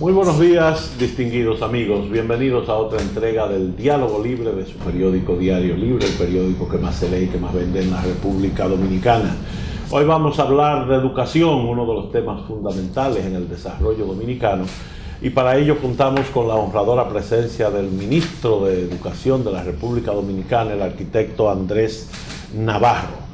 Muy buenos días, distinguidos amigos. Bienvenidos a otra entrega del Diálogo Libre de su periódico Diario Libre, el periódico que más se lee y que más vende en la República Dominicana. Hoy vamos a hablar de educación, uno de los temas fundamentales en el desarrollo dominicano, y para ello contamos con la honradora presencia del ministro de Educación de la República Dominicana, el arquitecto Andrés Navarro.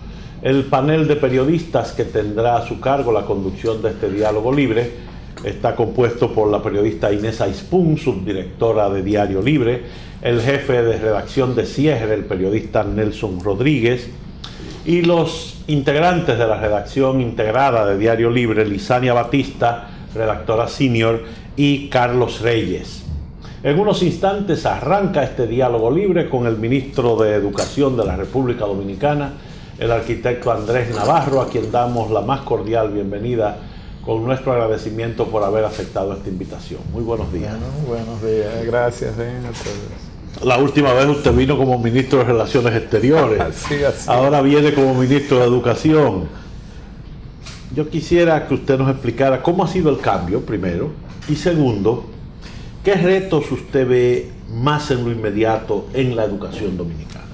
El panel de periodistas que tendrá a su cargo la conducción de este Diálogo Libre está compuesto por la periodista Inés Aispun, subdirectora de Diario Libre, el jefe de redacción de Cierre, el periodista Nelson Rodríguez, y los integrantes de la redacción integrada de Diario Libre, Lisania Batista, redactora senior, y Carlos Reyes. En unos instantes arranca este Diálogo Libre con el ministro de Educación de la República Dominicana, el arquitecto Andrés Navarro, a quien damos la más cordial bienvenida con nuestro agradecimiento por haber aceptado esta invitación. Muy buenos días. Bueno, buenos días, gracias a todos. La última vez usted vino como ministro de Relaciones Exteriores, así. Ahora viene como ministro de Educación. Yo quisiera que usted nos explicara cómo ha sido el cambio, primero, y segundo, ¿qué retos usted ve más en lo inmediato en la educación dominicana?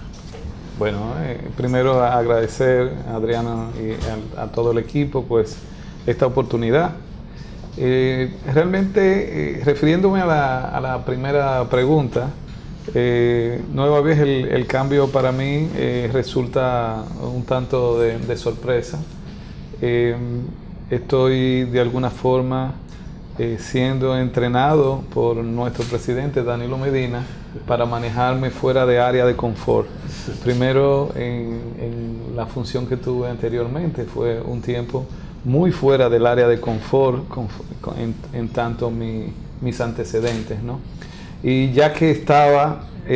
Bueno, primero agradecer a Adriana y a todo el equipo, pues, esta oportunidad. Realmente, refiriéndome a la primera pregunta, nueva vez el cambio para mí resulta un tanto de sorpresa. Estoy de alguna forma siendo entrenado por nuestro presidente Danilo Medina para manejarme fuera de área de confort. Primero en la función que tuve anteriormente fue un tiempo muy fuera del área de confort en tanto mis antecedentes, ¿no? Y ya que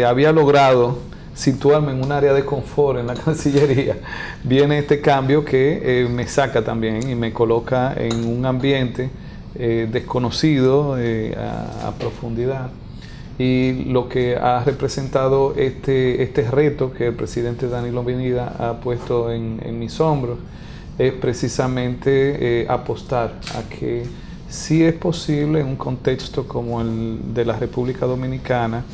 había logrado situarme en un área de confort en la Cancillería, viene este cambio que me saca también y me coloca en un ambiente desconocido a profundidad. Y lo que ha representado este reto que el presidente Danilo Medina ha puesto en mis hombros es precisamente apostar a que sí es posible en un contexto como el de la República Dominicana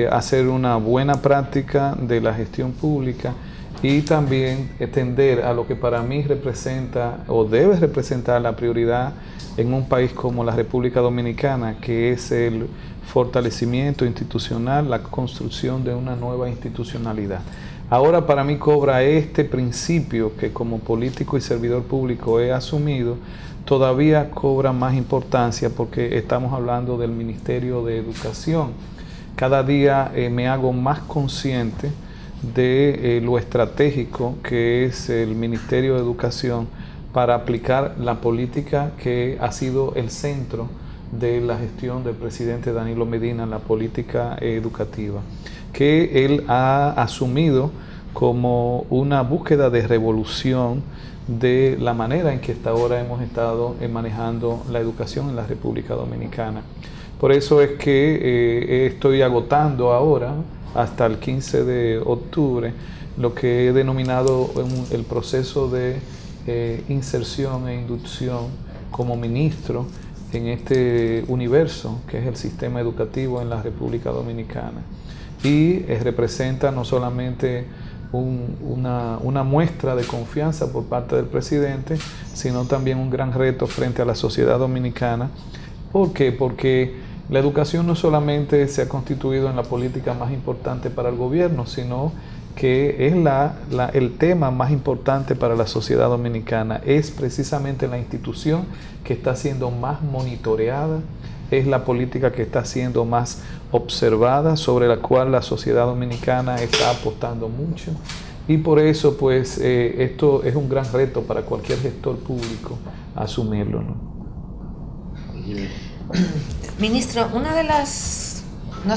hacer una buena práctica de la gestión pública y también tender a lo que para mí representa o debe representar la prioridad en un país como la República Dominicana, que es el fortalecimiento institucional, la construcción de una nueva institucionalidad. Ahora para mí cobra este principio que como político y servidor público he asumido, todavía cobra más importancia porque estamos hablando del Ministerio de Educación. Cada día me hago más consciente de lo estratégico que es el Ministerio de Educación para aplicar la política que ha sido el centro de la gestión del presidente Danilo Medina, la política educativa, que él ha asumido como una búsqueda de revolución de la manera en que hasta ahora hemos estado manejando la educación en la República Dominicana. Por eso es que estoy agotando ahora, hasta el 15 de octubre, lo que he denominado el proceso de inserción e inducción como ministro en este universo que es el sistema educativo en la República Dominicana. Y representa no solamente una muestra de confianza por parte del presidente, sino también un gran reto frente a la sociedad dominicana. ¿Por qué? Porque la educación no solamente se ha constituido en la política más importante para el gobierno, sino que es el tema más importante para la sociedad dominicana. Es precisamente la institución que está siendo más monitoreada, es la política que está siendo más observada, sobre la cual la sociedad dominicana está apostando mucho. Y por eso, pues, esto es un gran reto para cualquier gestor público asumirlo, ¿no? Ministro, una de las, no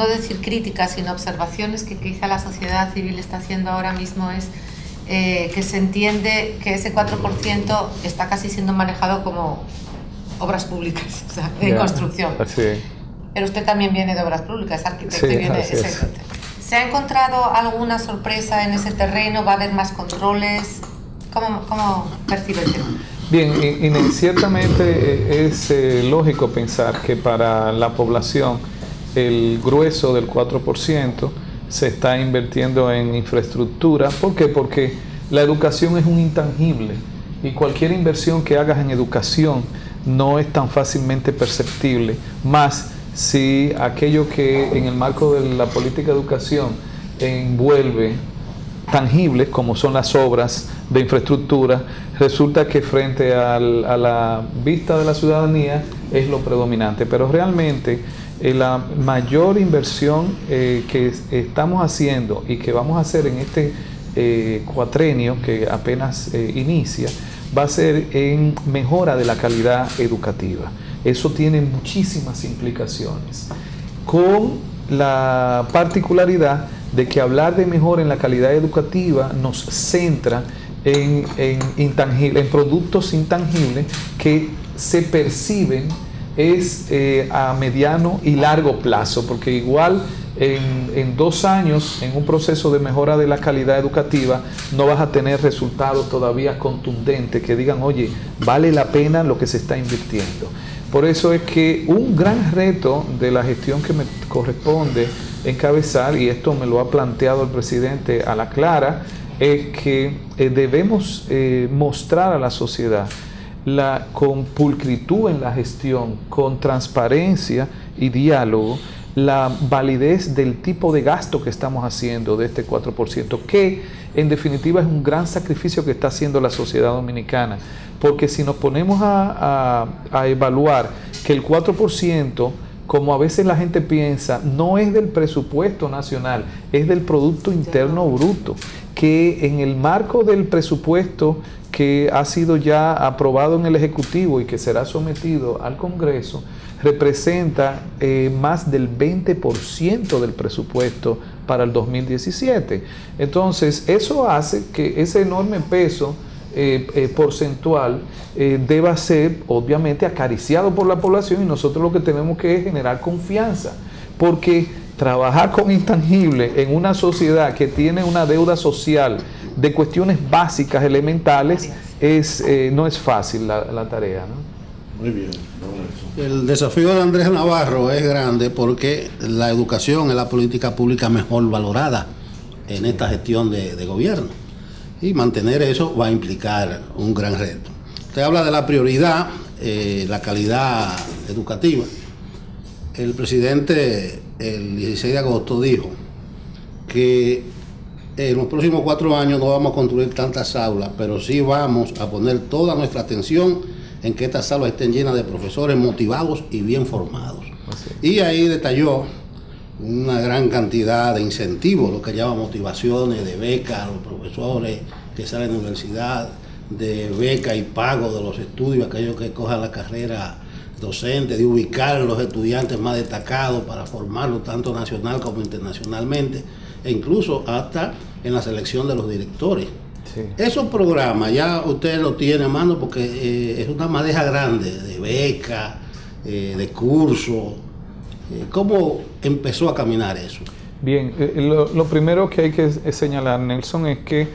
decir críticas, sino observaciones que quizá la sociedad civil está haciendo ahora mismo es que se entiende que ese 4% está casi siendo manejado como obras públicas, o sea, de construcción. Así. Pero usted también viene de obras públicas, arquitecto, Sí, y viene así es. ¿Se ha encontrado alguna sorpresa en ese terreno? ¿Va a haber más controles? ¿Cómo percibe el tema? Bien, y ciertamente es lógico pensar que para la población el grueso del 4% se está invirtiendo en infraestructura. ¿Por qué? Porque la educación es un intangible y cualquier inversión que hagas en educación no es tan fácilmente perceptible, más si aquello que en el marco de la política de educación envuelve tangibles como son las obras de infraestructura, resulta que frente a la vista de la ciudadanía es lo predominante. Pero realmente la mayor inversión que estamos haciendo y que vamos a hacer en este cuatrenio que apenas inicia, va a ser en mejora de la calidad educativa. Eso tiene muchísimas implicaciones, con la particularidad de que hablar de mejora en la calidad educativa nos centra en productos intangibles que se perciben a mediano y largo plazo, porque igual en 2 años, en un proceso de mejora de la calidad educativa, no vas a tener resultados todavía contundentes que digan, oye, vale la pena lo que se está invirtiendo. Por eso es que un gran reto de la gestión que me corresponde encabezar, y esto me lo ha planteado el presidente a la clara, es que debemos mostrar a la sociedad con pulcritud en la gestión, con transparencia y diálogo, la validez del tipo de gasto que estamos haciendo de este 4%, que en definitiva es un gran sacrificio que está haciendo la sociedad dominicana, porque si nos ponemos a evaluar que el 4%, como a veces la gente piensa, no es del presupuesto nacional, es del Producto Interno Bruto, que en el marco del presupuesto que ha sido ya aprobado en el Ejecutivo y que será sometido al Congreso, representa más del 20% del presupuesto para el 2017. Entonces, eso hace que ese enorme peso porcentual deba ser obviamente acariciado por la población, y nosotros lo que tenemos que es generar confianza, porque trabajar con intangibles en una sociedad que tiene una deuda social de cuestiones básicas, elementales, no es fácil la tarea, ¿no? Muy bien. El desafío de Andrés Navarro es grande porque la educación es la política pública mejor valorada en esta gestión de gobierno, y mantener eso va a implicar un gran reto. Usted habla de la prioridad, la calidad educativa. El presidente el 16 de agosto dijo que en los próximos 4 años no vamos a construir tantas aulas, pero sí vamos a poner toda nuestra atención en que estas aulas estén llenas de profesores motivados y bien formados. Y ahí detalló una gran cantidad de incentivos, lo que llama motivaciones, de becas a los profesores que salen de la universidad, de beca y pago de los estudios, aquellos que cojan la carrera docente, de ubicar a los estudiantes más destacados para formarlos tanto nacional como internacionalmente, e incluso hasta en la selección de los directores. Sí. Esos programas ya usted lo tiene a mano porque es una madeja grande de becas, de cursos. ¿Cómo empezó a caminar eso? Bien, lo primero que hay que señalar, Nelson, es que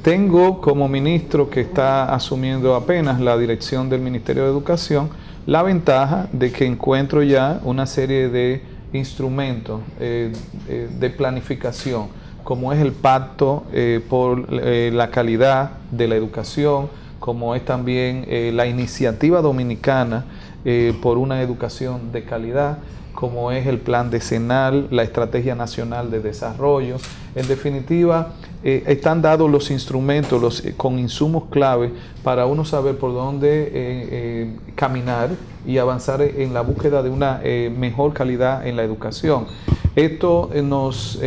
tengo como ministro que está asumiendo apenas la dirección del Ministerio de Educación la ventaja de que encuentro ya una serie de instrumentos de planificación, como es el Pacto por la Calidad de la Educación, como es también la Iniciativa Dominicana por una Educación de Calidad, como es el Plan Decenal, la Estrategia Nacional de Desarrollo. En definitiva, están dados los instrumentos con insumos clave para uno saber por dónde caminar y avanzar en la búsqueda de una mejor calidad en la educación. Esto nos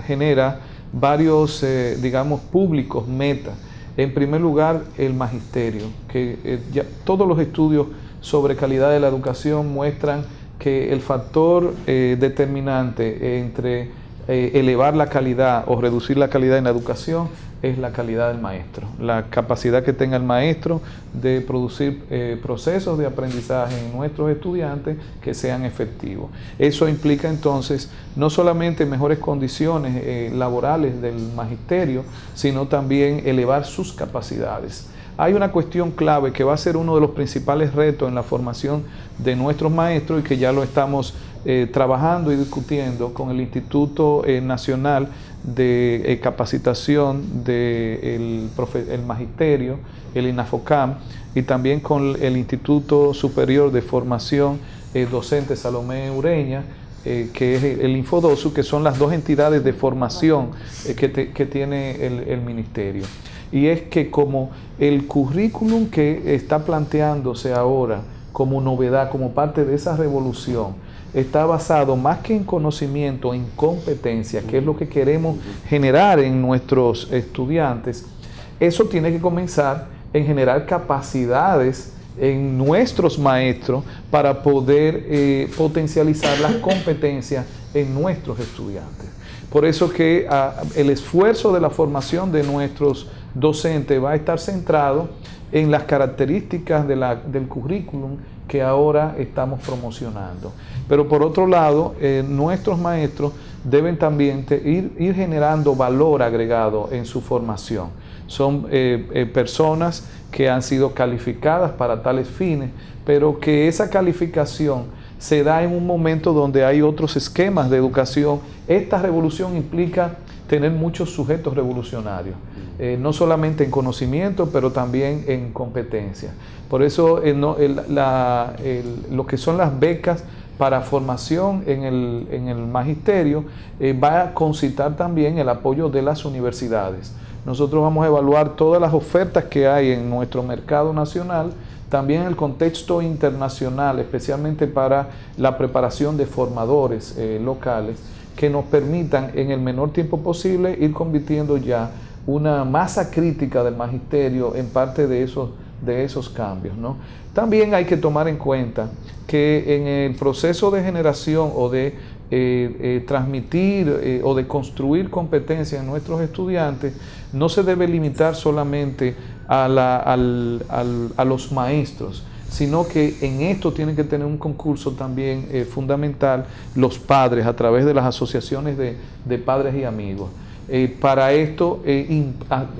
genera varios, digamos, públicos, metas. En primer lugar, el magisterio, que ya todos los estudios sobre calidad de la educación muestran que el factor determinante entre elevar la calidad o reducir la calidad en la educación es la calidad del maestro, la capacidad que tenga el maestro de producir procesos de aprendizaje en nuestros estudiantes que sean efectivos. Eso implica entonces no solamente mejores condiciones laborales del magisterio, sino también elevar sus capacidades. hay una cuestión clave que va a ser uno de los principales retos en la formación de nuestros maestros y que ya lo estamos trabajando y discutiendo con el Instituto Nacional de Capacitación del Magisterio, el INAFOCAM, y también con el Instituto Superior de Formación Docente Salomé Ureña, que es el Infodosu, que son las dos entidades de formación que tiene el Ministerio. Y es que como el currículum que está planteándose ahora como novedad, como parte de esa revolución, está basado más que en conocimiento, en competencia, que es lo que queremos generar en nuestros estudiantes, eso tiene que comenzar en generar capacidades en nuestros maestros para poder potencializar las competencias en nuestros estudiantes. Por eso que el esfuerzo de la formación de nuestros docentes va a estar centrado en las características del currículum que ahora estamos promocionando. Pero por otro lado, nuestros maestros deben también ir generando valor agregado en su formación. Son personas que han sido calificadas para tales fines, pero que esa calificación se da en un momento donde hay otros esquemas de educación. Esta revolución implica tener muchos sujetos revolucionarios, no solamente en conocimiento, pero también en competencia. Por eso lo que son las becas para formación en el magisterio va a concitar también el apoyo de las universidades. Nosotros vamos a evaluar todas las ofertas que hay en nuestro mercado nacional, también en el contexto internacional, especialmente para la preparación de formadores locales, que nos permitan en el menor tiempo posible ir convirtiendo ya una masa crítica del magisterio en parte de esos cambios, ¿no? También hay que tomar en cuenta que en el proceso de generación o de transmitir o de construir competencias en nuestros estudiantes, no se debe limitar solamente a los maestros, sino que en esto tienen que tener un concurso también fundamental los padres a través de las asociaciones de padres y amigos. Para esto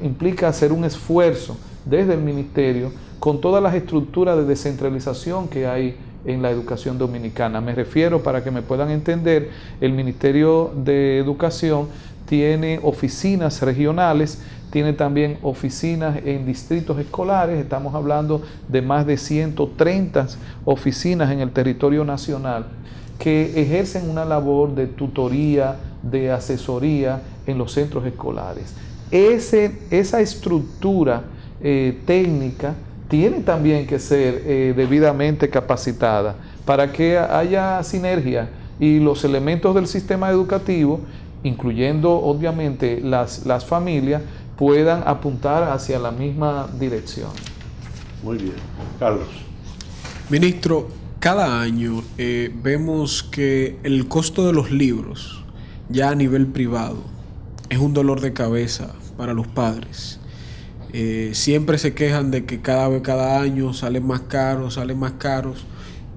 implica hacer un esfuerzo desde el ministerio con todas las estructuras de descentralización que hay en la educación dominicana. Me refiero, para que me puedan entender, el Ministerio de Educación tiene oficinas regionales, tiene también oficinas en distritos escolares, estamos hablando de más de 130 oficinas en el territorio nacional que ejercen una labor de tutoría, de asesoría en los centros escolares. Esa estructura técnica tiene también que ser debidamente capacitada para que haya sinergia y los elementos del sistema educativo, incluyendo obviamente las familias, puedan apuntar hacia la misma dirección. Muy bien. Carlos. Ministro, cada año vemos que el costo de los libros, ya a nivel privado, es un dolor de cabeza para los padres. Siempre se quejan de que cada año salen más caros,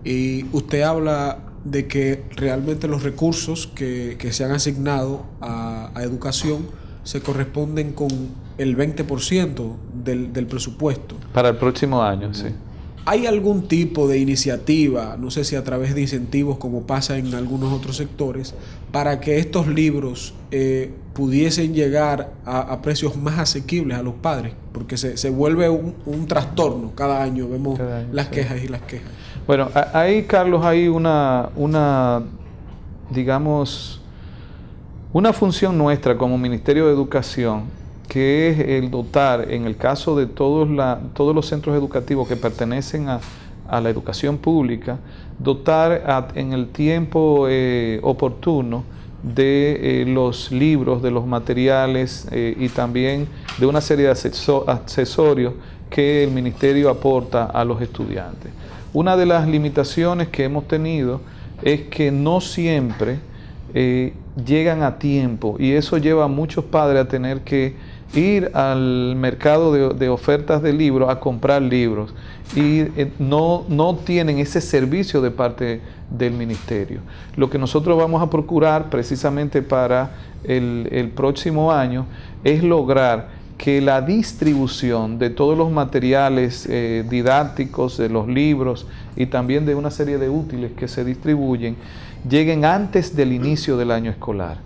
y usted habla de que realmente los recursos que se han asignado a educación se corresponden con el 20% del presupuesto. Para el próximo año, sí. ¿Hay algún tipo de iniciativa, no sé si a través de incentivos como pasa en algunos otros sectores, para que estos libros pudiesen llegar a precios más asequibles a los padres? Porque se vuelve un trastorno cada año, vemos las quejas y las quejas. Bueno, ahí, Carlos, hay una función nuestra como Ministerio de Educación, que es el dotar, en el caso de todos los centros educativos que pertenecen a la educación pública, dotar en el tiempo oportuno de los libros, de los materiales y también de una serie de accesorios que el Ministerio aporta a los estudiantes. Una de las limitaciones que hemos tenido es que no siempre llegan a tiempo, y eso lleva a muchos padres a tener que ir al mercado de ofertas de libros a comprar libros y no tienen ese servicio de parte del ministerio. Lo que nosotros vamos a procurar precisamente para el próximo año es lograr que la distribución de todos los materiales didácticos, de los libros y también de una serie de útiles que se distribuyen, lleguen antes del inicio del año escolar,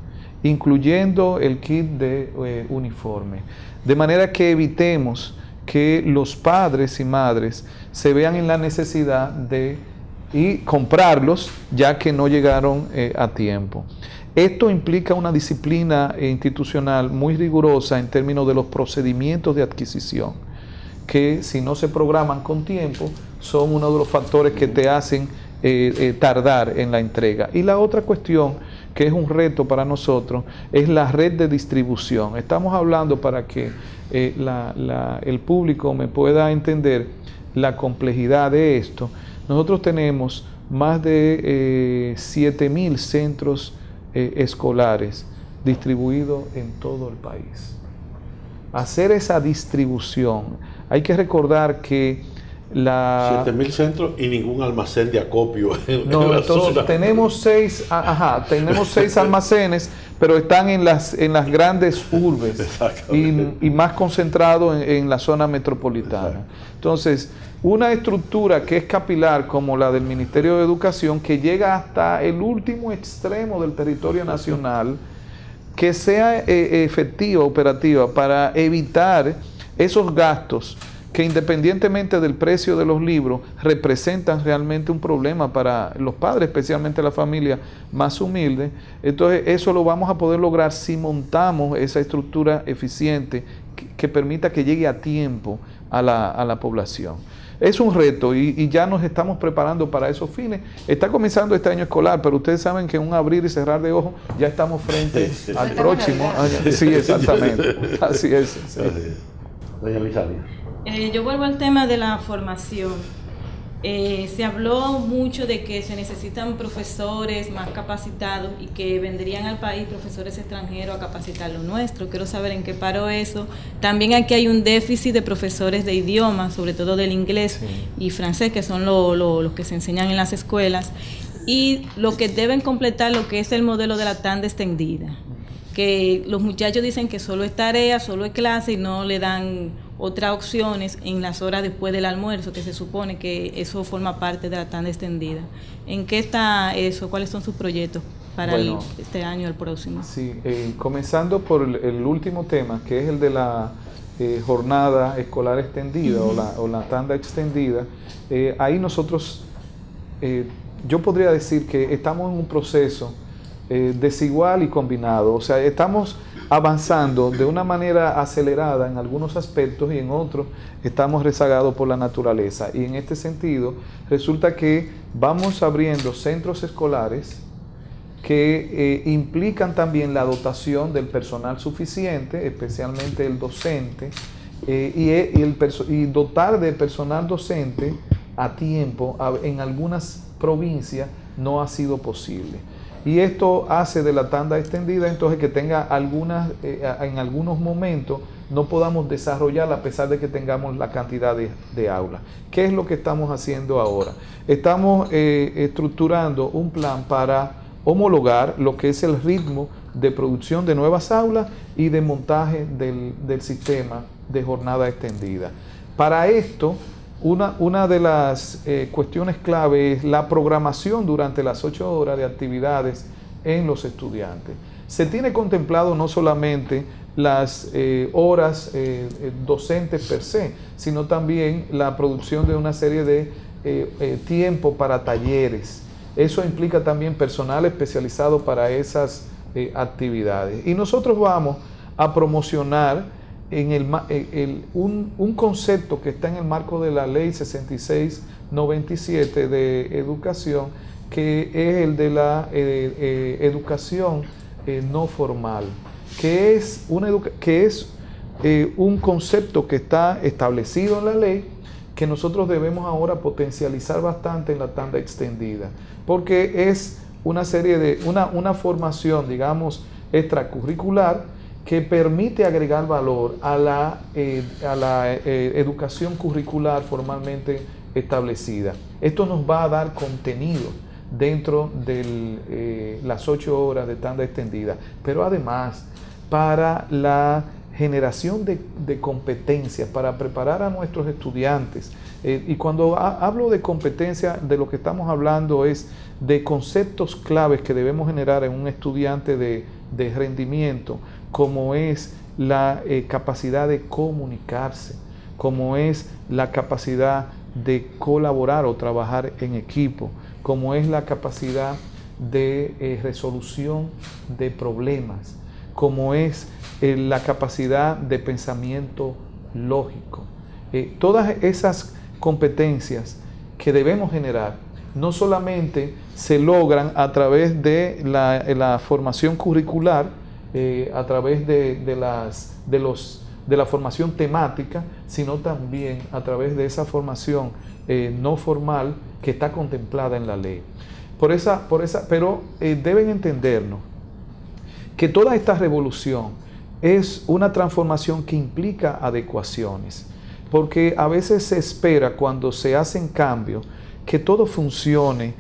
incluyendo el kit de uniforme, de manera que evitemos que los padres y madres se vean en la necesidad de comprarlos ya que no llegaron a tiempo. Esto implica una disciplina institucional muy rigurosa en términos de los procedimientos de adquisición, que si no se programan con tiempo son uno de los factores que te hacen tardar en la entrega. Y la otra cuestión que es un reto para nosotros es la red de distribución. Estamos hablando para que el público me pueda entender la complejidad de esto. Nosotros tenemos más de 7.000 centros escolares distribuidos en todo el país. Hacer esa distribución, hay que recordar que 7.000 centros y ningún almacén de acopio en no, la entonces zona. tenemos seis almacenes, pero están en las grandes urbes y más concentrados en la zona metropolitana. Exacto. Entonces, una estructura que es capilar como la del Ministerio de Educación, que llega hasta el último extremo del territorio nacional, que sea efectiva, operativa, para evitar esos gastos que independientemente del precio de los libros representan realmente un problema para los padres, especialmente la familia más humilde. Entonces eso lo vamos a poder lograr si montamos esa estructura eficiente que permita que llegue a tiempo a la población. Es un reto y ya nos estamos preparando para esos fines. Está comenzando este año escolar, pero ustedes saben que en un abrir y cerrar de ojos ya estamos frente al próximo año. Sí, exactamente. Así es. Sí. Doña Lizalia. Yo vuelvo al tema de la formación. Se habló mucho de que se necesitan profesores más capacitados y que vendrían al país profesores extranjeros a capacitar lo nuestro. Quiero saber en qué paró eso. También aquí hay un déficit de profesores de idiomas, sobre todo del inglés y francés, que son los que se enseñan en las escuelas, y lo que deben completar lo que es el modelo de la tanda extendida, que los muchachos dicen que solo es tarea, solo es clase y no le dan otras opciones en las horas después del almuerzo, que se supone que eso forma parte de la tanda extendida. ¿En qué está eso? ¿Cuáles son sus proyectos para este año y el próximo? Sí, comenzando por el último tema, que es el de la jornada escolar extendida o la tanda extendida. Ahí nosotros, yo podría decir que estamos en un proceso desigual y combinado, o sea, estamos avanzando de una manera acelerada en algunos aspectos y en otros estamos rezagados por la naturaleza, y en este sentido resulta que vamos abriendo centros escolares que implican también la dotación del personal suficiente, especialmente el docente, y dotar de personal docente a tiempo en algunas provincias no ha sido posible. Y esto hace de la tanda extendida entonces que tenga en algunos momentos no podamos desarrollarla a pesar de que tengamos la cantidad de aulas. ¿Qué es lo que estamos haciendo ahora? Estamos estructurando un plan para homologar lo que es el ritmo de producción de nuevas aulas y de montaje del sistema de jornada extendida. Para esto, una de las cuestiones clave es la programación durante las 8 horas de actividades en los estudiantes. Se tiene contemplado no solamente las horas docentes per se, sino también la producción de una serie de tiempo para talleres. Eso implica también personal especializado para esas actividades. Y nosotros vamos a promocionar un concepto que está en el marco de la Ley 6697 de educación, que es el de la educación no formal, que es un concepto que está establecido en la ley, que nosotros debemos ahora potencializar bastante en la tanda extendida, porque es una serie de una formación, digamos, extracurricular, que permite agregar valor a la educación curricular formalmente establecida. Esto nos va a dar contenido dentro de las 8 horas de tanda extendida, pero además para la generación de competencias para preparar a nuestros estudiantes. Y cuando hablo de competencia, de lo que estamos hablando es de conceptos claves que debemos generar en un estudiante de rendimiento, como es la capacidad de comunicarse, como es la capacidad de colaborar o trabajar en equipo, como es la capacidad de resolución de problemas, como es la capacidad de pensamiento lógico. Todas esas competencias que debemos generar no solamente se logran a través de la formación curricular, a través de la formación temática, sino también a través de esa formación no formal que está contemplada en la ley. Pero deben entendernos que toda esta revolución es una transformación que implica adecuaciones, porque a veces se espera, cuando se hacen cambios, que todo funcione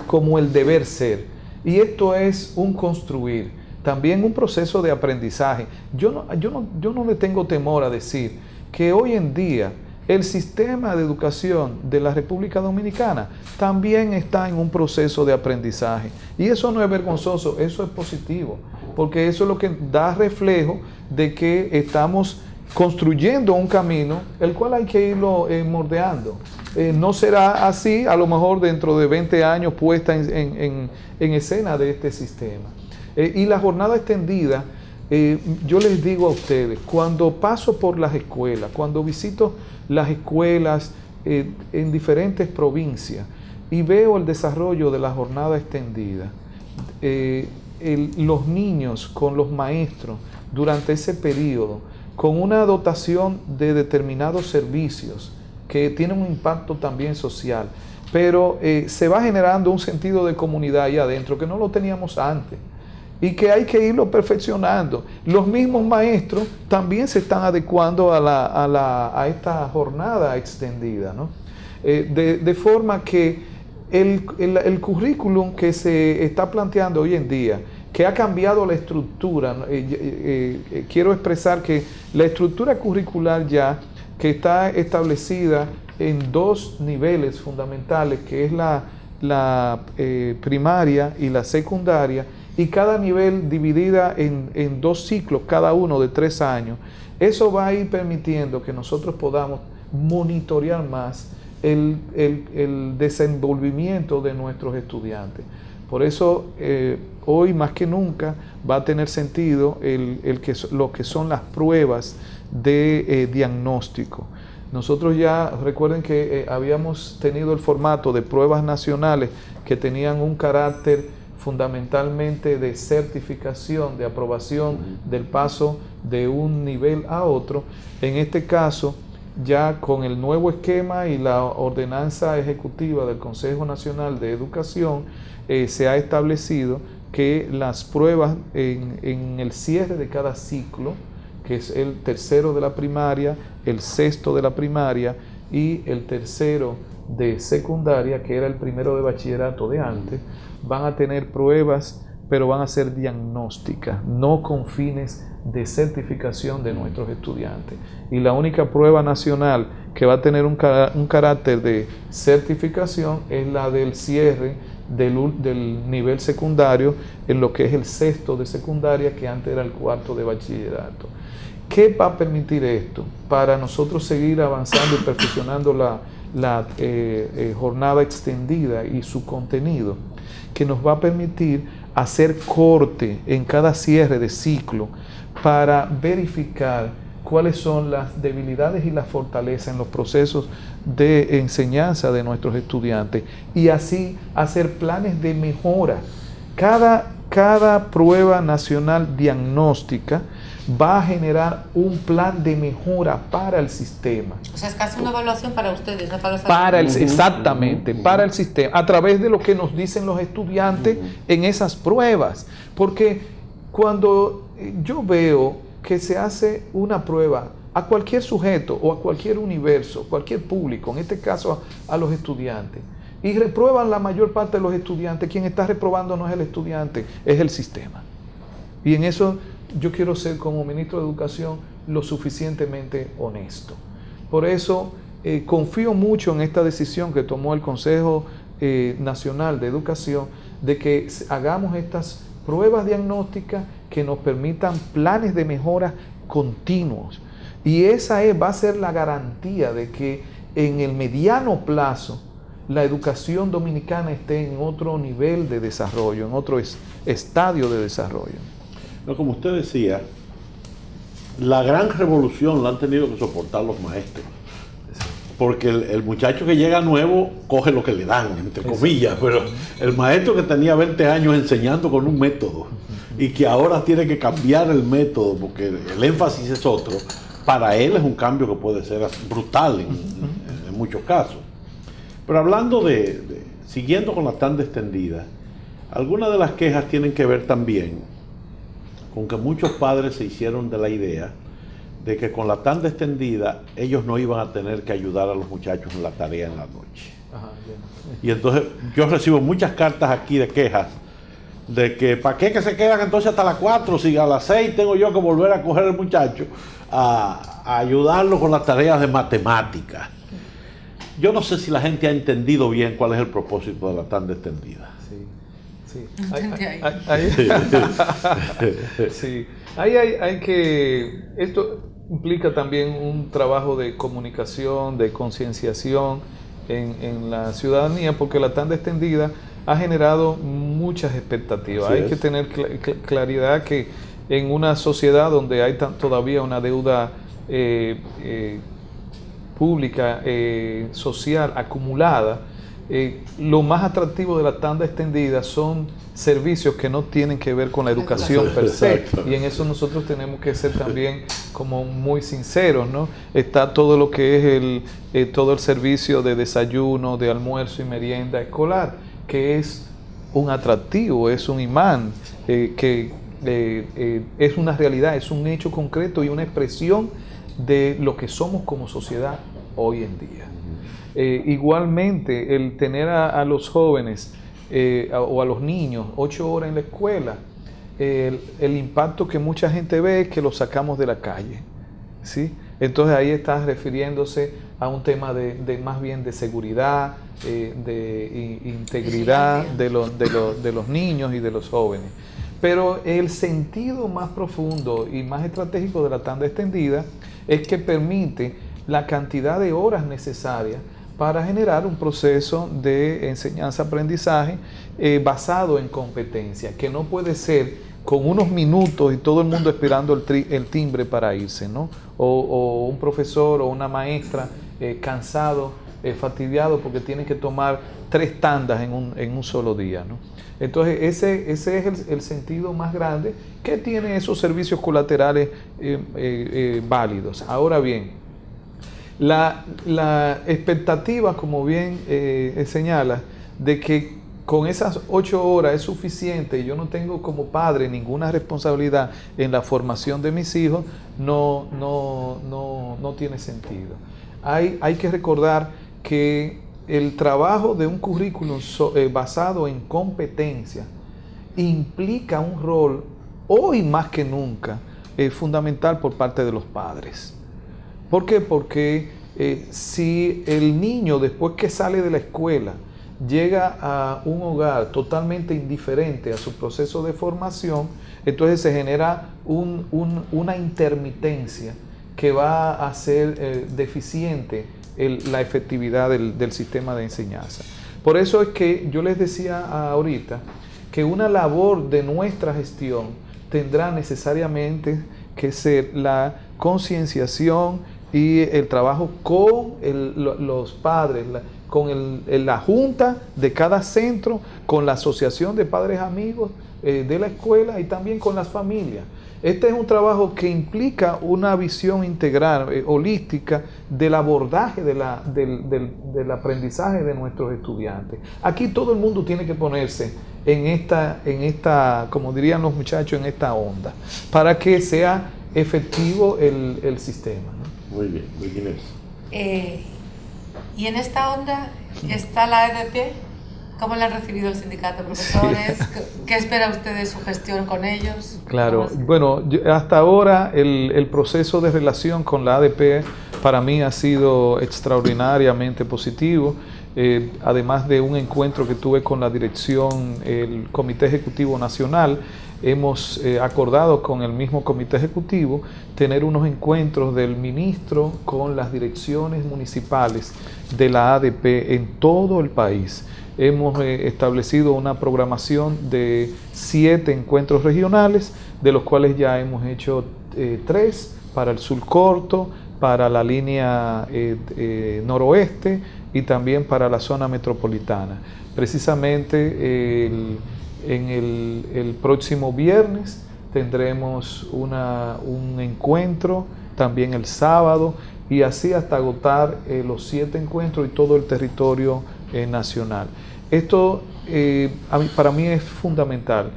como el deber ser, y esto es un construir, también un proceso de aprendizaje. Yo no le tengo temor a decir que hoy en día el sistema de educación de la República Dominicana también está en un proceso de aprendizaje, y eso no es vergonzoso, eso es positivo, porque eso es lo que da reflejo de que estamos construyendo un camino el cual hay que irlo moldeando. No será así a lo mejor dentro de 20 años puesta en escena de este sistema. Y la jornada extendida, yo les digo a ustedes, cuando paso por las escuelas, cuando visito las escuelas en diferentes provincias y veo el desarrollo de la jornada extendida, los niños con los maestros durante ese periodo, con una dotación de determinados servicios que tienen un impacto también social, pero se va generando un sentido de comunidad ahí adentro que no lo teníamos antes y que hay que irlo perfeccionando. Los mismos maestros también se están adecuando a esta jornada extendida, ¿no? De forma que el currículum que se está planteando hoy en día, que ha cambiado la estructura, quiero expresar que la estructura curricular ya, que está establecida en dos niveles fundamentales, que es la primaria y la secundaria, y cada nivel dividida en dos ciclos, cada uno de 3 años, eso va a ir permitiendo que nosotros podamos monitorear más el desenvolvimiento de nuestros estudiantes. Por eso hoy más que nunca va a tener sentido lo que son las pruebas de diagnóstico. Nosotros ya recuerden que habíamos tenido el formato de pruebas nacionales que tenían un carácter fundamentalmente de certificación, de aprobación del paso de un nivel a otro. En este caso, ya con el nuevo esquema y la ordenanza ejecutiva del Consejo Nacional de Educación, se ha establecido que las pruebas en el cierre de cada ciclo, que es el tercero de la primaria, el sexto de la primaria y el tercero de secundaria, que era el primero de bachillerato de antes, van a tener pruebas, pero van a ser diagnósticas, no con fines de certificación de nuestros estudiantes. Y la única prueba nacional que va a tener un carácter de certificación es la del cierre del nivel secundario, en lo que es el sexto de secundaria, que antes era el cuarto de bachillerato. ¿Qué va a permitir esto? Para nosotros seguir avanzando y perfeccionando la jornada extendida y su contenido, que nos va a permitir hacer corte en cada cierre de ciclo para verificar cuáles son las debilidades y las fortalezas en los procesos de enseñanza de nuestros estudiantes, y así hacer planes de mejora. Cada prueba nacional diagnóstica va a generar un plan de mejora para el sistema. O sea, es casi una evaluación para ustedes, no para los alumnos. Exactamente, para el sistema, a través de lo que nos dicen los estudiantes en esas pruebas. Porque cuando yo veo que se hace una prueba a cualquier sujeto o a cualquier universo, cualquier público, en este caso a los estudiantes, y reprueban la mayor parte de los estudiantes, quien está reprobando no es el estudiante, es el sistema. Y en eso yo quiero ser como ministro de Educación lo suficientemente honesto. Por eso confío mucho en esta decisión que tomó el Consejo Nacional de Educación de que hagamos estas pruebas diagnósticas que nos permitan planes de mejora continuos. Y esa va a ser la garantía de que en el mediano plazo la educación dominicana esté en otro nivel de desarrollo, en otro estadio de desarrollo. No, como usted decía, la gran revolución la han tenido que soportar los maestros. Porque el muchacho que llega nuevo coge lo que le dan, entre comillas, pero el maestro que tenía 20 años enseñando con un método y que ahora tiene que cambiar el método porque el énfasis es otro, para él es un cambio que puede ser brutal en muchos casos. Pero hablando siguiendo con la tanda extendida, algunas de las quejas tienen que ver también con que muchos padres se hicieron de la idea de que con la tanda extendida ellos no iban a tener que ayudar a los muchachos en la tarea en la noche. Ajá, y entonces yo recibo muchas cartas aquí de quejas de que ¿para qué que se quedan entonces hasta las 4 si a las 6 tengo yo que volver a coger al muchacho a ayudarlo con las tareas de matemáticas? Yo no sé si la gente ha entendido bien cuál es el propósito de la tanda extendida. Sí. Sí. Hay que... Esto implica también un trabajo de comunicación, de concienciación en la ciudadanía, porque la tanda extendida ha generado muchas expectativas. Hay que tener claridad que en una sociedad donde hay todavía una deuda pública, social, acumulada, lo más atractivo de la tanda extendida son servicios que no tienen que ver con la educación per se, y en eso nosotros tenemos que ser también como muy sinceros, ¿no? Está todo lo que es todo el servicio de desayuno, de almuerzo y merienda escolar, que es un atractivo, es un imán, que es una realidad, es un hecho concreto y una expresión de lo que somos como sociedad hoy en día. Igualmente, el tener a los jóvenes o a los niños 8 horas en la escuela, el impacto que mucha gente ve es que los sacamos de la calle, ¿sí? Entonces ahí está refiriéndose a un tema de más bien de seguridad, de integridad de los niños y de los jóvenes. Pero el sentido más profundo y más estratégico de la tanda extendida es que permite la cantidad de horas necesarias para generar un proceso de enseñanza-aprendizaje basado en competencia, que no puede ser con unos minutos y todo el mundo esperando el timbre para irse, ¿no? O un profesor o una maestra cansado, fastidiado porque tiene que tomar 3 tandas en un solo día, ¿no? Entonces ese es el sentido más grande que tiene esos servicios colaterales válidos. Ahora bien, la expectativa, como bien señala, de que con esas 8 horas es suficiente y yo no tengo como padre ninguna responsabilidad en la formación de mis hijos, no tiene sentido. Hay que recordar que el trabajo de un currículum basado en competencia implica un rol, hoy más que nunca, fundamental por parte de los padres. ¿Por qué? Porque si el niño, después que sale de la escuela, llega a un hogar totalmente indiferente a su proceso de formación, entonces se genera una intermitencia que va a hacer deficiente la efectividad del sistema de enseñanza. Por eso es que yo les decía ahorita que una labor de nuestra gestión tendrá necesariamente que ser la concienciación y el trabajo con los padres, con la junta de cada centro, con la asociación de padres amigos de la escuela y también con las familias. Este es un trabajo que implica una visión integral, holística, del abordaje del aprendizaje de nuestros estudiantes. Aquí todo el mundo tiene que ponerse en esta, como dirían los muchachos, en esta onda, para que sea efectivo el sistema, ¿no? Muy bien, muy bien. ¿Y en esta onda está la EDP? ¿Cómo le han recibido el sindicato de profesores? ¿Qué espera usted de su gestión con ellos? Claro, bueno, hasta ahora el proceso de relación con la ADP para mí ha sido extraordinariamente positivo. Además de un encuentro que tuve con la dirección, el Comité Ejecutivo Nacional, hemos acordado con el mismo Comité Ejecutivo tener unos encuentros del ministro con las direcciones municipales de la ADP en todo el país. Hemos establecido una programación de 7 encuentros regionales, de los cuales ya hemos hecho 3 para el sur corto, para la línea noroeste y también para la zona metropolitana. Precisamente en el próximo viernes tendremos un encuentro, también el sábado, y así hasta agotar los 7 encuentros y todo el territorio nacional. Esto para mí es fundamental,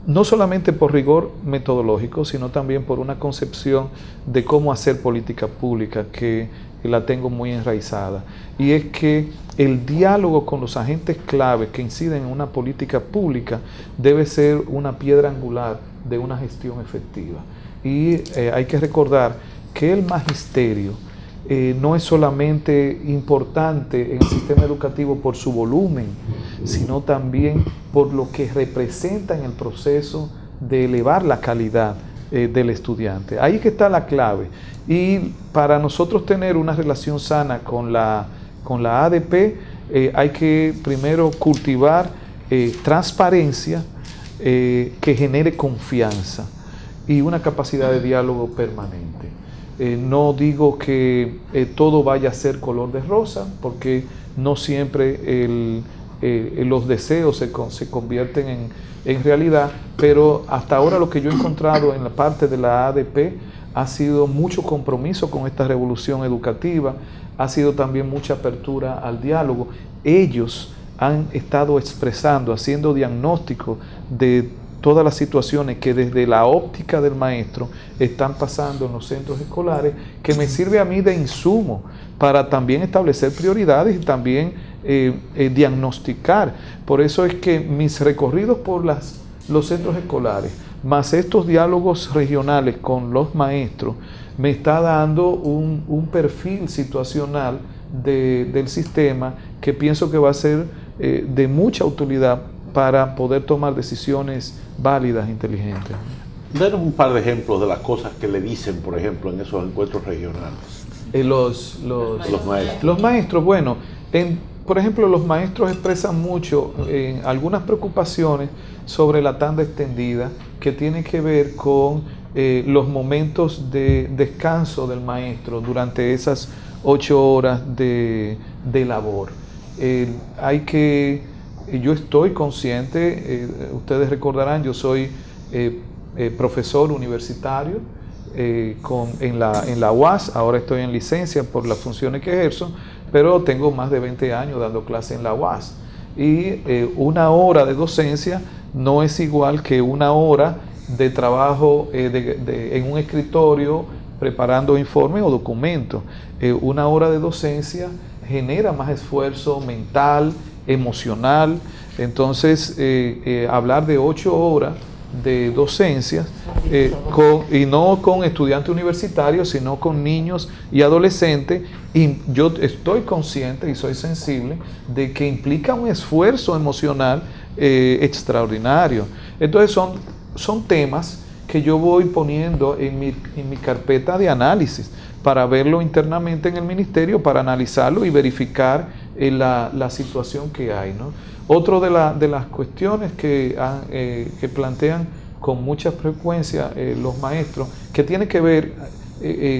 no solamente por rigor metodológico, sino también por una concepción de cómo hacer política pública que la tengo muy enraizada. Y es que el diálogo con los agentes clave que inciden en una política pública debe ser una piedra angular de una gestión efectiva. Y hay que recordar que el magisterio no es solamente importante en el sistema educativo por su volumen, sino también por lo que representa en el proceso de elevar la calidad del estudiante. Ahí que está la clave. Y para nosotros tener una relación sana con la ADP, hay que primero cultivar transparencia que genere confianza y una capacidad de diálogo permanente. No digo que todo vaya a ser color de rosa, porque no siempre los deseos se convierten en realidad, pero hasta ahora lo que yo he encontrado en la parte de la ADP ha sido mucho compromiso con esta revolución educativa, ha sido también mucha apertura al diálogo. Ellos han estado expresando, haciendo diagnóstico de todas las situaciones que desde la óptica del maestro están pasando en los centros escolares, que me sirve a mí de insumo para también establecer prioridades y también diagnosticar. Por eso es que mis recorridos por los centros escolares, más estos diálogos regionales con los maestros, me está dando un perfil situacional del sistema que pienso que va a ser de mucha utilidad para poder tomar decisiones válidas e inteligentes. Denos un par de ejemplos de las cosas que le dicen, por ejemplo, en esos encuentros regionales. Los maestros. Los maestros, bueno, por ejemplo, los maestros expresan mucho algunas preocupaciones sobre la tanda extendida que tienen que ver con los momentos de descanso del maestro durante esas 8 horas de labor. Yo estoy consciente, ustedes recordarán, yo soy profesor universitario en la UAS, ahora estoy en licencia por las funciones que ejerzo, pero tengo más de 20 años dando clase en la UAS. Y 1 hora de docencia no es igual que 1 hora de trabajo en un escritorio preparando informes o documentos. 1 hora de docencia genera más esfuerzo mental, emocional. Entonces, hablar de 8 horas de docencia y no con estudiantes universitarios, sino con niños y adolescentes, y yo estoy consciente y soy sensible de que implica un esfuerzo emocional extraordinario. Entonces son temas que yo voy poniendo en mi carpeta de análisis para verlo internamente en el ministerio, para analizarlo y verificar la situación que hay, ¿no? Otro de las cuestiones que plantean con mucha frecuencia los maestros, que tiene que ver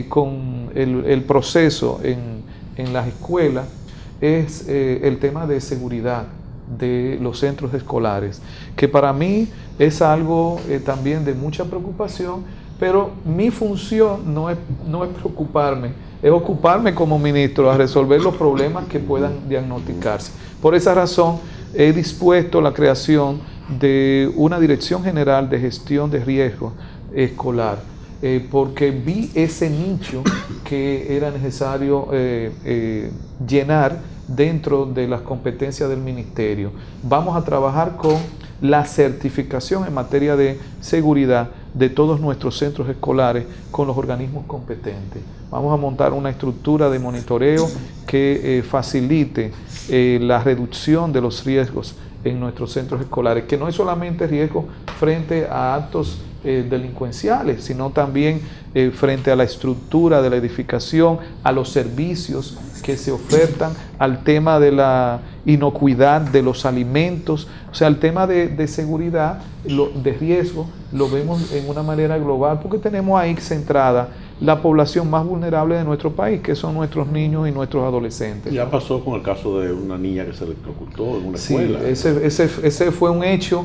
con el proceso en las escuelas, es el tema de seguridad de los centros escolares, que para mí es algo también de mucha preocupación, pero mi función no es preocuparme, es ocuparme como ministro a resolver los problemas que puedan diagnosticarse. Por esa razón he dispuesto la creación de una Dirección General de Gestión de Riesgo Escolar, porque vi ese nicho que era necesario llenar dentro de las competencias del ministerio. Vamos a trabajar con la certificación en materia de seguridad de todos nuestros centros escolares con los organismos competentes. Vamos a montar una estructura de monitoreo que facilite la reducción de los riesgos en nuestros centros escolares, que no es solamente riesgo frente a actos delincuenciales, sino también frente a la estructura de la edificación, a los servicios que se ofertan, al tema de la inocuidad de los alimentos, o sea, el tema de seguridad, de riesgo, lo vemos en una manera global, porque tenemos ahí centrada la población más vulnerable de nuestro país, que son nuestros niños y nuestros adolescentes. Ya pasó con el caso de una niña que se electrocutó en una Sí, escuela. ese fue un hecho,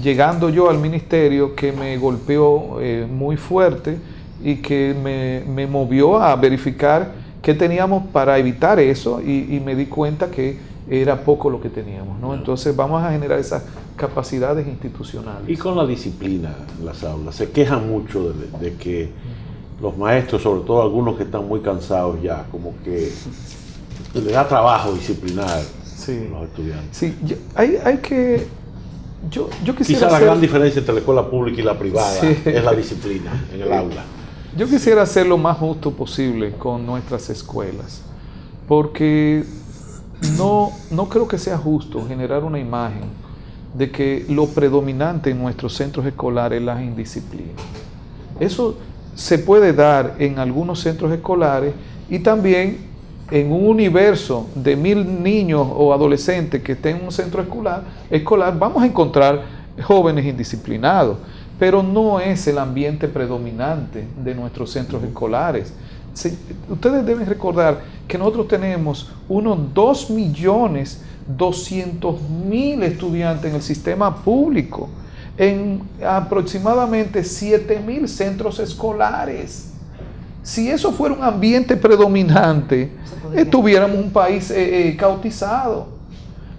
llegando yo al ministerio, que me golpeó muy fuerte y que me movió a verificar qué teníamos para evitar eso, y me di cuenta que era poco lo que teníamos, ¿no? Entonces vamos a generar esas capacidades institucionales. Y con la disciplina en las aulas, se quejan mucho de que los maestros, sobre todo algunos que están muy cansados ya, como que les da trabajo disciplinar a los estudiantes. Sí, hay que... Yo quisiera Quizá la hacer, gran diferencia entre la escuela pública y la privada Sí. es la disciplina en el aula. Yo quisiera hacer lo más justo posible con nuestras escuelas, porque no creo que sea justo generar una imagen de que lo predominante en nuestros centros escolares es la indisciplina. Eso se puede dar en algunos centros escolares, y también en un universo de 1000 niños o adolescentes que estén en un centro escolar vamos a encontrar jóvenes indisciplinados, pero no es el ambiente predominante de nuestros centros escolares. Ustedes deben recordar que nosotros tenemos unos 2.200.000 estudiantes en el sistema público, en aproximadamente 7.000 centros escolares. Si eso fuera un ambiente predominante, tuviéramos un país caotizado.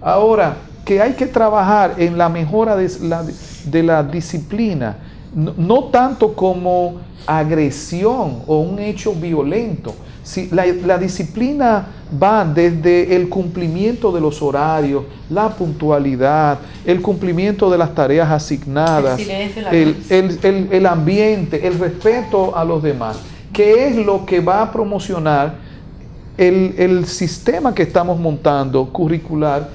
Ahora, que hay que trabajar en la mejora de la disciplina, no tanto como agresión o un hecho violento. Si la disciplina va desde el cumplimiento de los horarios, la puntualidad, el cumplimiento de las tareas asignadas, el ambiente, el respeto a los demás, que es lo que va a promocionar el sistema que estamos montando curricular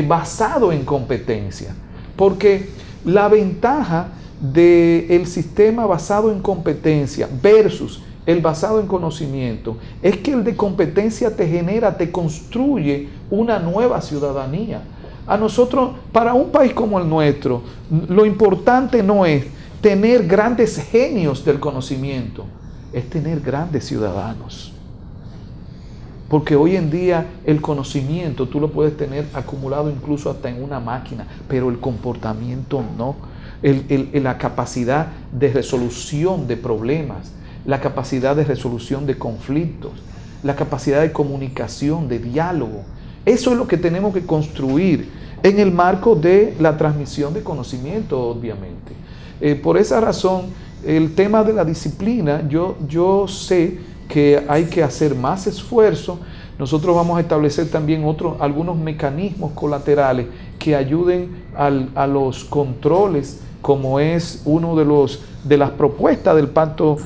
basado en competencia. Porque la ventaja del sistema basado en competencia versus el basado en conocimiento es que el de competencia te construye una nueva ciudadanía. A nosotros, para un país como el nuestro, lo importante no es tener grandes genios del conocimiento, es tener grandes ciudadanos. Porque hoy en día el conocimiento tú lo puedes tener acumulado incluso hasta en una máquina, pero el comportamiento no. La capacidad de resolución de problemas, la capacidad de resolución de conflictos, la capacidad de comunicación, de diálogo. Eso es lo que tenemos que construir en el marco de la transmisión de conocimiento, obviamente. Por esa razón, el tema de la disciplina, yo sé que hay que hacer más esfuerzo. Nosotros vamos a establecer también algunos mecanismos colaterales que ayuden a los controles, como es uno de las propuestas del Pacto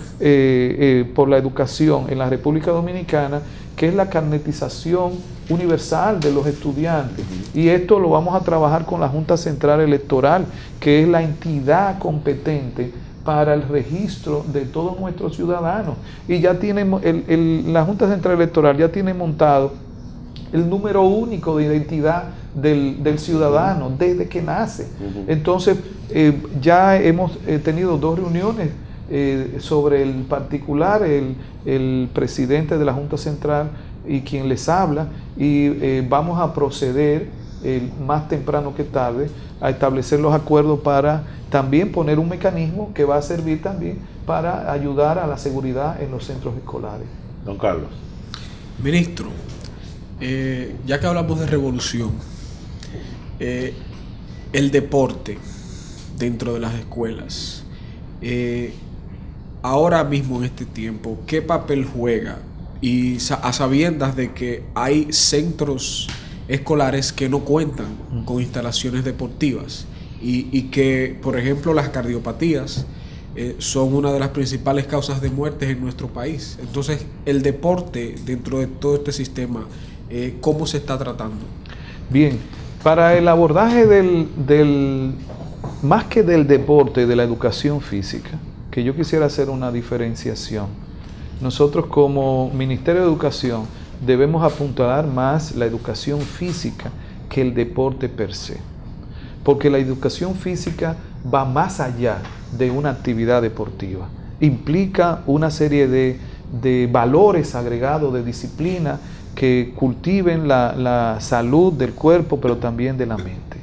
por la Educación en la República Dominicana, que es la carnetización universal de los estudiantes. Y esto lo vamos a trabajar con la Junta Central Electoral, que es la entidad competente para el registro de todos nuestros ciudadanos. Y ya la Junta Central Electoral ya tiene montado el número único de identidad del ciudadano desde que nace. Entonces, ya hemos tenido 2 reuniones sobre el particular, el presidente de la Junta Central y quien les habla, y vamos a proceder más temprano que tarde a establecer los acuerdos para también poner un mecanismo que va a servir también para ayudar a la seguridad en los centros escolares. Don Carlos. Ministro, ya que hablamos de revolución, el deporte dentro de las escuelas, ahora mismo en este tiempo, ¿qué papel juega? Y a sabiendas de que hay centros escolares que no cuentan con instalaciones deportivas y que, por ejemplo, las cardiopatías son una de las principales causas de muertes en nuestro país. Entonces, el deporte dentro de todo este sistema, ¿cómo se está tratando? Bien, para el abordaje más que del deporte, de la educación física, que yo quisiera hacer una diferenciación. Nosotros como Ministerio de Educación debemos apuntalar más la educación física que el deporte per se, porque la educación física va más allá de una actividad deportiva, implica una serie de valores agregados, de disciplina que cultiven la salud del cuerpo, pero también de la mente.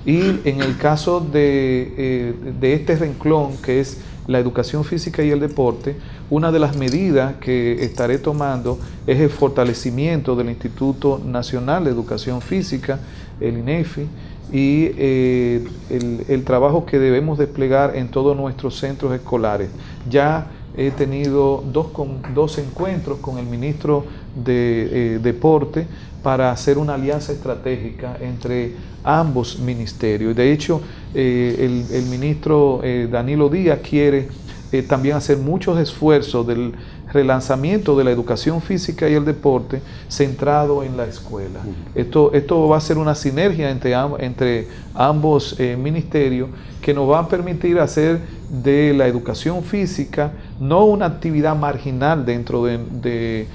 Y en el caso de este renglón, que es la educación física y el deporte, una de las medidas que estaré tomando es el fortalecimiento del Instituto Nacional de Educación Física, el INEFI, y el trabajo que debemos desplegar en todos nuestros centros escolares. Ya he tenido dos encuentros con el ministro de Deporte para hacer una alianza estratégica entre ambos ministerios. De hecho, el ministro Danilo Díaz quiere también hacer muchos esfuerzos del relanzamiento de la educación física y el deporte centrado en la escuela. Esto va a ser una sinergia entre ambos ministerios que nos va a permitir hacer de la educación física no una actividad marginal dentro de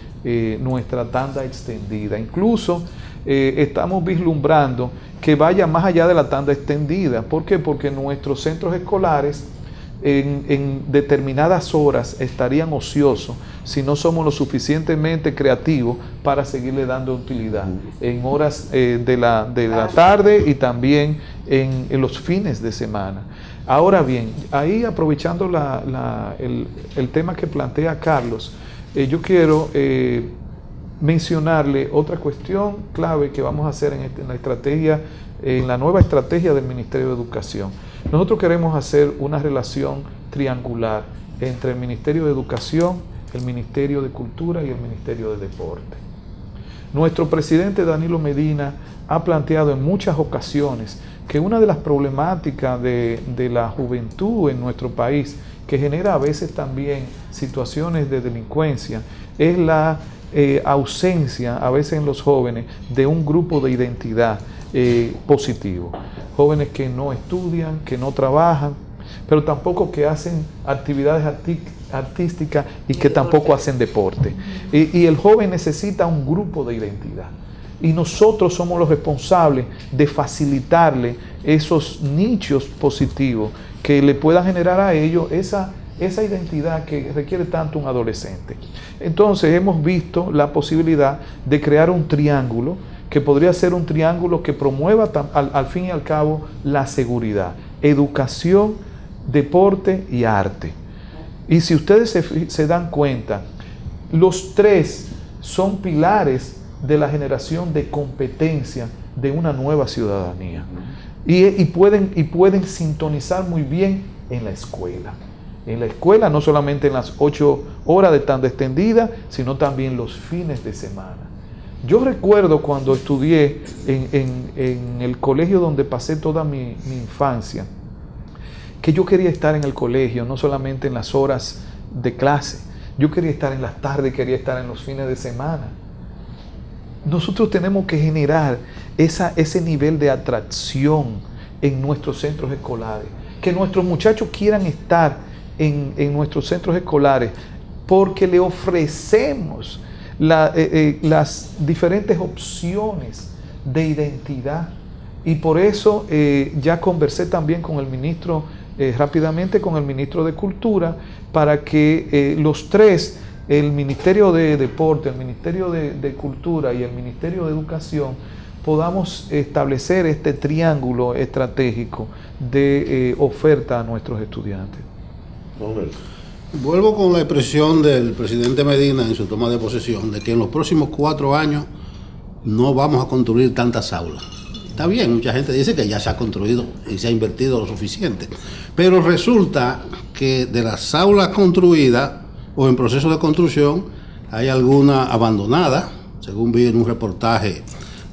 nuestra tanda extendida. Incluso estamos vislumbrando que vaya más allá de la tanda extendida. ¿Por qué? Porque nuestros centros escolares en determinadas horas estarían ociosos si no somos lo suficientemente creativos para seguirle dando utilidad en horas de la tarde y también en los fines de semana. Ahora bien, ahí aprovechando el tema que plantea Carlos, yo quiero mencionarle otra cuestión clave que vamos a hacer en la nueva estrategia del Ministerio de Educación. Nosotros queremos hacer una relación triangular entre el Ministerio de Educación, el Ministerio de Cultura y el Ministerio de Deporte. Nuestro presidente Danilo Medina ha planteado en muchas ocasiones que una de las problemáticas de la juventud en nuestro país, que genera a veces también situaciones de delincuencia, es la ausencia a veces en los jóvenes de un grupo de identidad positivo. Jóvenes que no estudian, que no trabajan, pero tampoco que hacen actividades artísticas y que tampoco hacen deporte. Y el joven necesita un grupo de identidad. Y nosotros somos los responsables de facilitarle esos nichos positivos que le puedan generar a ellos esa identidad que requiere tanto un adolescente. Entonces hemos visto la posibilidad de crear un triángulo que podría ser un triángulo que promueva al fin y al cabo la seguridad, educación, deporte y arte. Y si ustedes se dan cuenta, los tres son pilares de la generación de competencia de una nueva ciudadanía. Y pueden sintonizar muy bien en la escuela. En la escuela, no solamente en las 8 horas de tanda extendida, sino también los fines de semana. Yo recuerdo cuando estudié en el colegio donde pasé toda mi infancia, que yo quería estar en el colegio, no solamente en las horas de clase. Yo quería estar en las tardes, quería estar en los fines de semana. Nosotros tenemos que generar ese nivel de atracción en nuestros centros escolares. Que nuestros muchachos quieran estar en nuestros centros escolares porque le ofrecemos las diferentes opciones de identidad. Y por eso ya conversé también con el ministro, rápidamente con el ministro de Cultura, para que los tres, el Ministerio de Deporte, el Ministerio de Cultura y el Ministerio de Educación, podamos establecer este triángulo estratégico de oferta a nuestros estudiantes. Vuelvo con la expresión del presidente Medina en su toma de posesión, de que en los próximos 4 años no vamos a construir tantas aulas. Está bien, mucha gente dice que ya se ha construido y se ha invertido lo suficiente, pero resulta que de las aulas construidas o en proceso de construcción hay alguna abandonada, según vi en un reportaje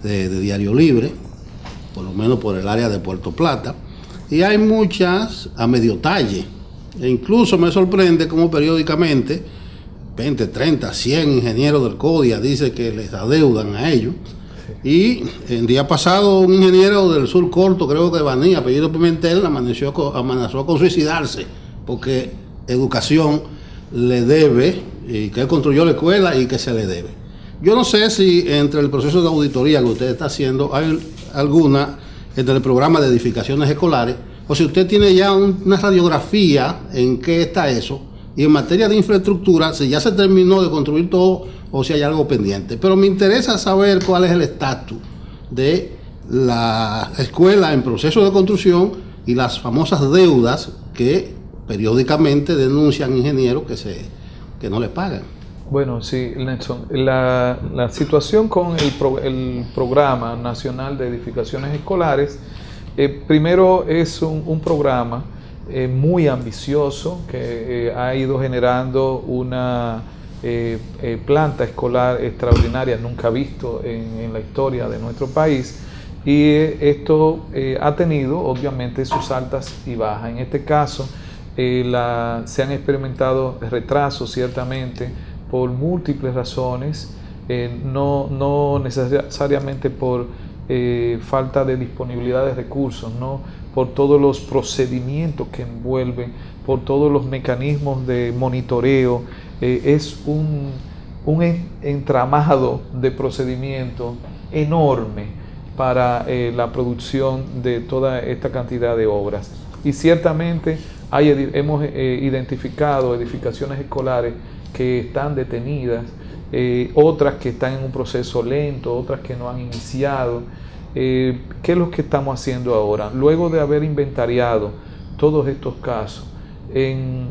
de Diario Libre, por lo menos por el área de Puerto Plata, y hay muchas a medio talle. E incluso me sorprende cómo periódicamente 20, 30, 100 ingenieros del CODIA dice que les adeudan a ellos. Y el día pasado un ingeniero del Sur Corto, creo que de Baní, apellido Pimentel, amenazó con suicidarse porque Educación le debe, y que él construyó la escuela y que se le debe. Yo no sé si entre el proceso de auditoría que usted está haciendo hay alguna entre el programa de edificaciones escolares, o si usted tiene ya una radiografía en qué está eso, y en materia de infraestructura, si ya se terminó de construir todo o si hay algo pendiente. Pero me interesa saber cuál es el estatus de la escuela en proceso de construcción y las famosas deudas que periódicamente denuncian ingenieros que no les pagan. Bueno, sí, Nelson, la situación con el Programa Nacional de Edificaciones Escolares, primero es un programa muy ambicioso que ha ido generando una planta escolar extraordinaria, nunca visto en la historia de nuestro país, y esto ha tenido obviamente sus altas y bajas. En este caso se han experimentado retrasos ciertamente por múltiples razones, no necesariamente por falta de disponibilidad de recursos, ¿no? Por todos los procedimientos que envuelven, por todos los mecanismos de monitoreo. Es un entramado de procedimientos enorme para la producción de toda esta cantidad de obras. Y ciertamente hemos identificado edificaciones escolares que están detenidas, otras que están en un proceso lento, otras que no han iniciado. ¿Qué es lo que estamos haciendo ahora? Luego de haber inventariado todos estos casos, en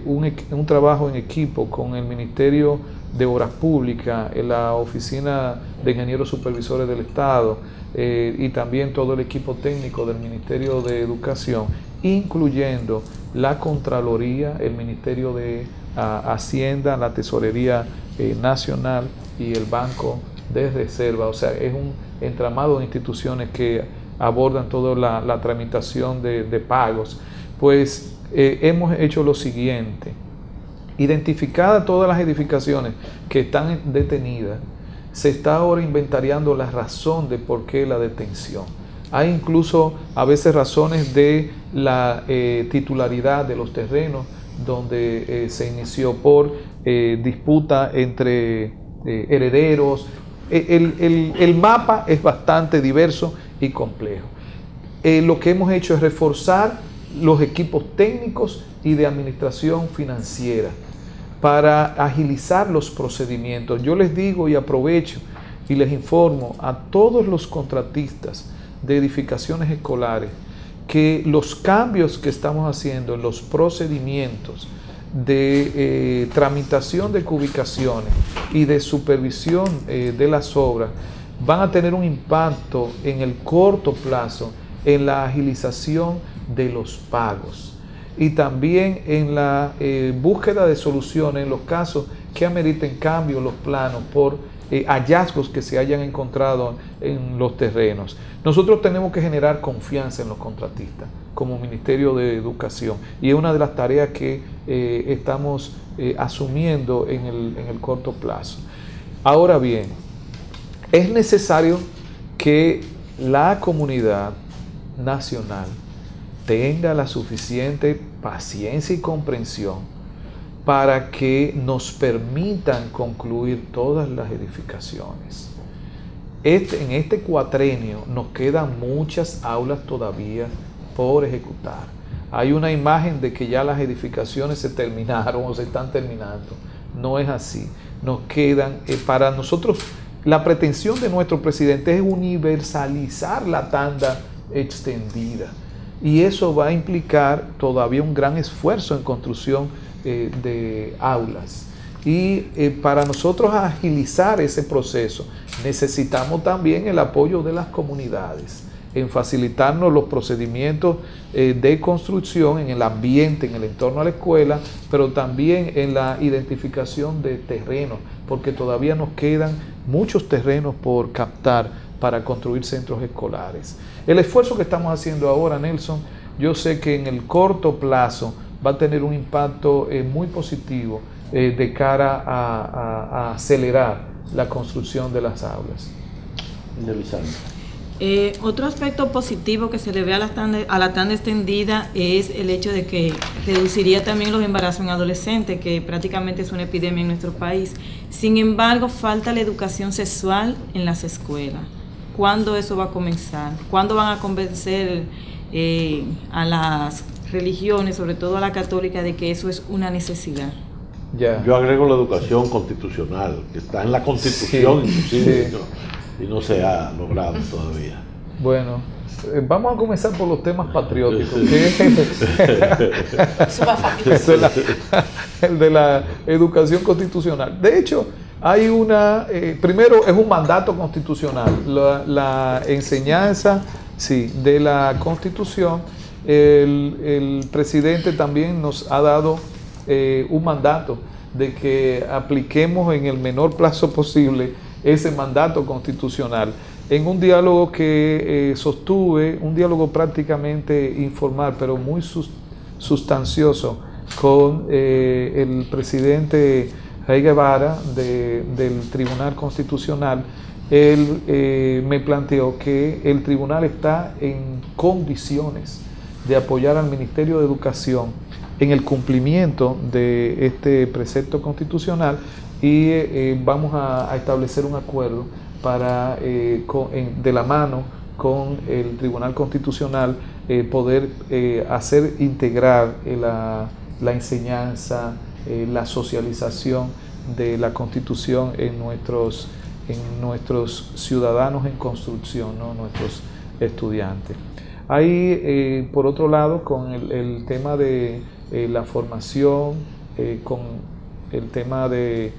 un trabajo en equipo con el Ministerio de Obras Públicas, en la Oficina de Ingenieros Supervisores del Estado y también todo el equipo técnico del Ministerio de Educación, incluyendo la Contraloría, el Ministerio de Hacienda, la Tesorería Nacional y el Banco de Reserva. O sea, es un entramado de instituciones que abordan toda la tramitación de pagos. Pues hemos hecho lo siguiente: identificadas todas las edificaciones que están detenidas, se está ahora inventariando la razón de por qué la detención. Hay incluso a veces razones de la titularidad de los terrenos, donde se inició por disputa entre herederos. El mapa es bastante diverso y complejo. Lo que hemos hecho es reforzar los equipos técnicos y de administración financiera para agilizar los procedimientos. Yo les digo y aprovecho y les informo a todos los contratistas de edificaciones escolares que los cambios que estamos haciendo en los procedimientos de tramitación de ubicaciones y de supervisión de las obras van a tener un impacto en el corto plazo en la agilización de los pagos y también en la búsqueda de soluciones en los casos que ameriten cambio en los planos por hallazgos que se hayan encontrado en los terrenos. Nosotros tenemos que generar confianza en los contratistas como Ministerio de Educación, y es una de las tareas que estamos asumiendo en el corto plazo. Ahora bien, es necesario que la comunidad nacional tenga la suficiente paciencia y comprensión para que nos permitan concluir todas las edificaciones. En este cuatrenio nos quedan muchas aulas todavía por ejecutar. Hay una imagen de que ya las edificaciones se terminaron o se están terminando. No es así. Nos quedan, para nosotros, la pretensión de nuestro presidente es universalizar la tanda extendida. Y eso va a implicar todavía un gran esfuerzo en construcción de aulas. Y para nosotros agilizar ese proceso, necesitamos también el apoyo de las comunidades en facilitarnos los procedimientos de construcción en el ambiente, en el entorno a la escuela, pero también en la identificación de terrenos, porque todavía nos quedan muchos terrenos por captar para construir centros escolares. El esfuerzo que estamos haciendo ahora, Nelson, yo sé que en el corto plazo va a tener un impacto muy positivo de cara a acelerar la construcción de las aulas. Otro aspecto positivo que se le ve a la tanda extendida es el hecho de que reduciría también los embarazos en adolescentes, que prácticamente es una epidemia en nuestro país. Sin embargo, falta la educación sexual en las escuelas. ¿Cuándo eso va a comenzar? ¿Cuándo van a convencer a las religiones, sobre todo a la católica, de que eso es una necesidad? Ya. Yo agrego la educación constitucional, que está en la Constitución, Sí, inclusive, sí. y no se ha logrado todavía. Bueno, vamos a comenzar por los temas patrióticos. Eso es el de la educación constitucional. De hecho, hay primero es un mandato constitucional, la enseñanza, sí, de la Constitución. El presidente también nos ha dado un mandato de que apliquemos en el menor plazo posible ese mandato constitucional. En un diálogo que sostuve, un diálogo prácticamente informal, pero muy sustancioso, con el presidente Rey Guevara del Tribunal Constitucional, él me planteó que el tribunal está en condiciones de apoyar al Ministerio de Educación en el cumplimiento de este precepto constitucional y vamos a establecer un acuerdo para, de la mano con el Tribunal Constitucional, poder hacer integrar la enseñanza, la socialización de la Constitución en nuestros ciudadanos en construcción, ¿no? Nuestros estudiantes. Ahí, por otro lado, con el tema de la formación, con el tema de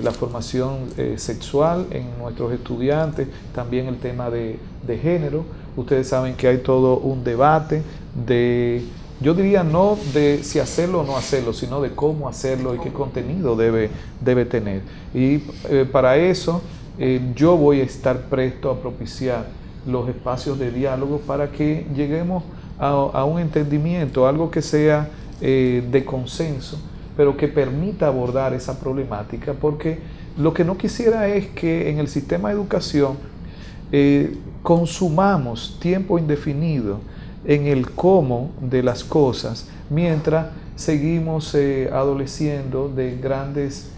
la formación sexual en nuestros estudiantes, también el tema de género. Ustedes saben que hay todo un debate yo diría no de si hacerlo o no hacerlo, sino de cómo hacerlo y qué contenido debe tener. Y para eso yo voy a estar presto a propiciar los espacios de diálogo para que lleguemos a un entendimiento, algo que sea de consenso, pero que permita abordar esa problemática, porque lo que no quisiera es que en el sistema de educación consumamos tiempo indefinido en el cómo de las cosas, mientras seguimos adoleciendo de grandes